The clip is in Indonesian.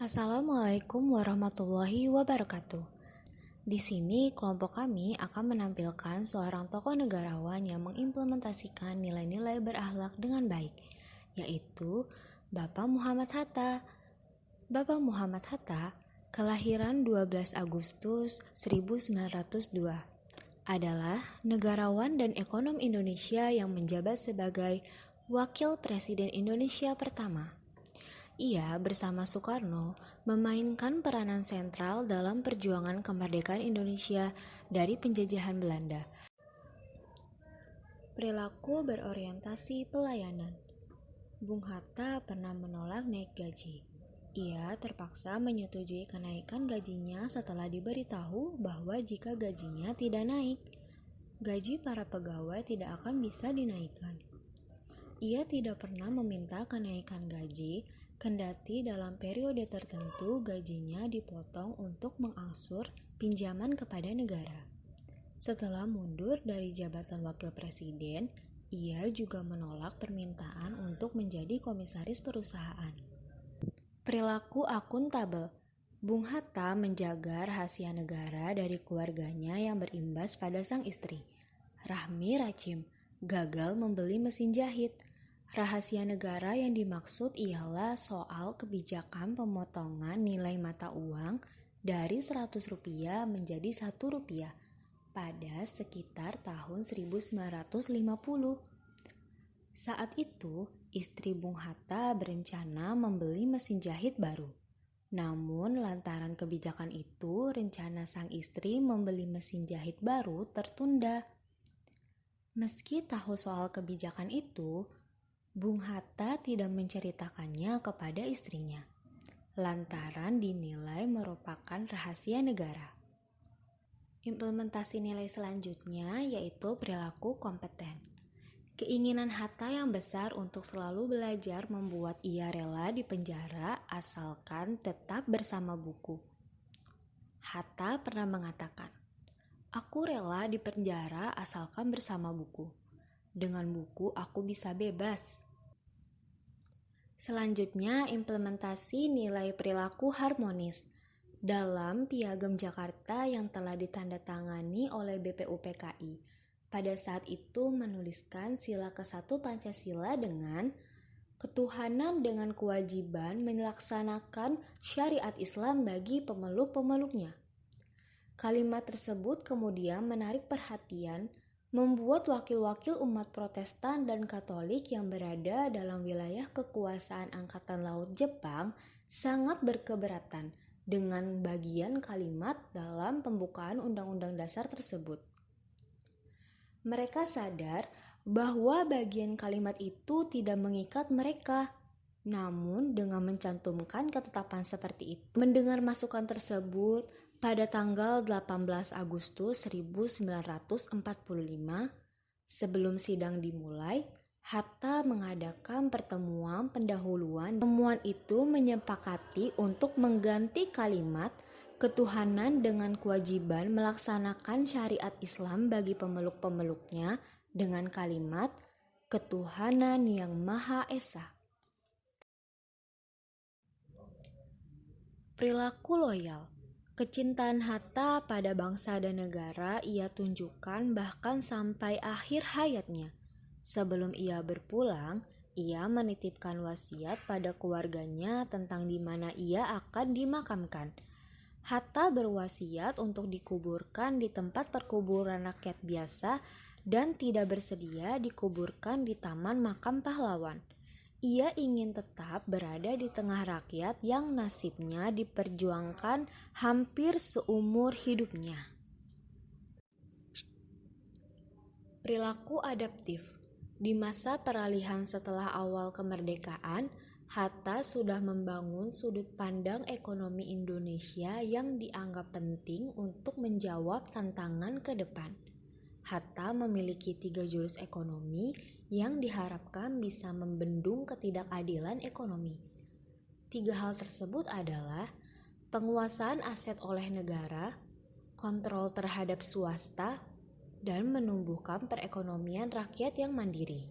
Assalamualaikum warahmatullahi wabarakatuh. Di sini kelompok kami akan menampilkan seorang tokoh negarawan yang mengimplementasikan nilai-nilai berakhlak dengan baik, yaitu Bapak Muhammad Hatta. Bapak Muhammad Hatta, kelahiran 12 Agustus 1902, adalah negarawan dan ekonom Indonesia yang menjabat sebagai Wakil Presiden Indonesia pertama. Ia bersama Soekarno memainkan peranan sentral dalam perjuangan kemerdekaan Indonesia dari penjajahan Belanda. Perilaku berorientasi pelayanan. Bung Hatta pernah menolak naik gaji. Ia terpaksa menyetujui kenaikan gajinya setelah diberitahu bahwa jika gajinya tidak naik, gaji para pegawai tidak akan bisa dinaikkan. Ia tidak pernah meminta kenaikan gaji, kendati dalam periode tertentu gajinya dipotong untuk mengangsur pinjaman kepada negara. Setelah mundur dari jabatan wakil presiden, ia juga menolak permintaan untuk menjadi komisaris perusahaan. Perilaku akuntabel. Bung Hatta menjaga rahasia negara dari keluarganya yang berimbas pada sang istri, Rahmi Rachim, gagal membeli mesin jahit. Rahasia negara yang dimaksud ialah soal kebijakan pemotongan nilai mata uang dari Rp100 menjadi Rp1 pada sekitar tahun 1950. Saat itu, istri Bung Hatta berencana membeli mesin jahit baru. Namun, lantaran kebijakan itu, rencana sang istri membeli mesin jahit baru tertunda. Meski tahu soal kebijakan itu, Bung Hatta tidak menceritakannya kepada istrinya, lantaran dinilai merupakan rahasia negara. Implementasi nilai selanjutnya yaitu perilaku kompeten. Keinginan Hatta yang besar untuk selalu belajar membuat ia rela dipenjara asalkan tetap bersama buku. Hatta pernah mengatakan, "Aku rela dipenjara asalkan bersama buku. Dengan buku aku bisa bebas." Selanjutnya, implementasi nilai perilaku harmonis. Dalam Piagam Jakarta yang telah ditandatangani oleh BPUPKI, pada saat itu menuliskan sila ke-1 Pancasila dengan ketuhanan dengan kewajiban melaksanakan syariat Islam bagi pemeluk-pemeluknya. Kalimat tersebut kemudian menarik perhatian, membuat wakil-wakil umat Protestan dan Katolik yang berada dalam wilayah kekuasaan Angkatan Laut Jepang sangat berkeberatan dengan bagian kalimat dalam pembukaan Undang-Undang Dasar tersebut. Mereka sadar bahwa bagian kalimat itu tidak mengikat mereka. Namun dengan mencantumkan ketetapan seperti itu, mendengar masukan tersebut, pada tanggal 18 Agustus 1945, sebelum sidang dimulai, Hatta mengadakan pertemuan pendahuluan. Pertemuan itu menyepakati untuk mengganti kalimat ketuhanan dengan kewajiban melaksanakan syariat Islam bagi pemeluk-pemeluknya dengan kalimat ketuhanan yang Maha Esa. Perilaku loyal. Kecintaan Hatta pada bangsa dan negara ia tunjukkan bahkan sampai akhir hayatnya. Sebelum ia berpulang, ia menitipkan wasiat pada keluarganya tentang di mana ia akan dimakamkan. Hatta berwasiat untuk dikuburkan di tempat perkuburan rakyat biasa dan tidak bersedia dikuburkan di Taman Makam Pahlawan. Ia ingin tetap berada di tengah rakyat yang nasibnya diperjuangkan hampir seumur hidupnya. Perilaku adaptif. Di masa peralihan setelah awal kemerdekaan, Hatta sudah membangun sudut pandang ekonomi Indonesia yang dianggap penting untuk menjawab tantangan ke depan. Hatta memiliki 3 jurus ekonomi yang diharapkan bisa membendung ketidakadilan ekonomi. 3 hal tersebut adalah penguasaan aset oleh negara, kontrol terhadap swasta, dan menumbuhkan perekonomian rakyat yang mandiri.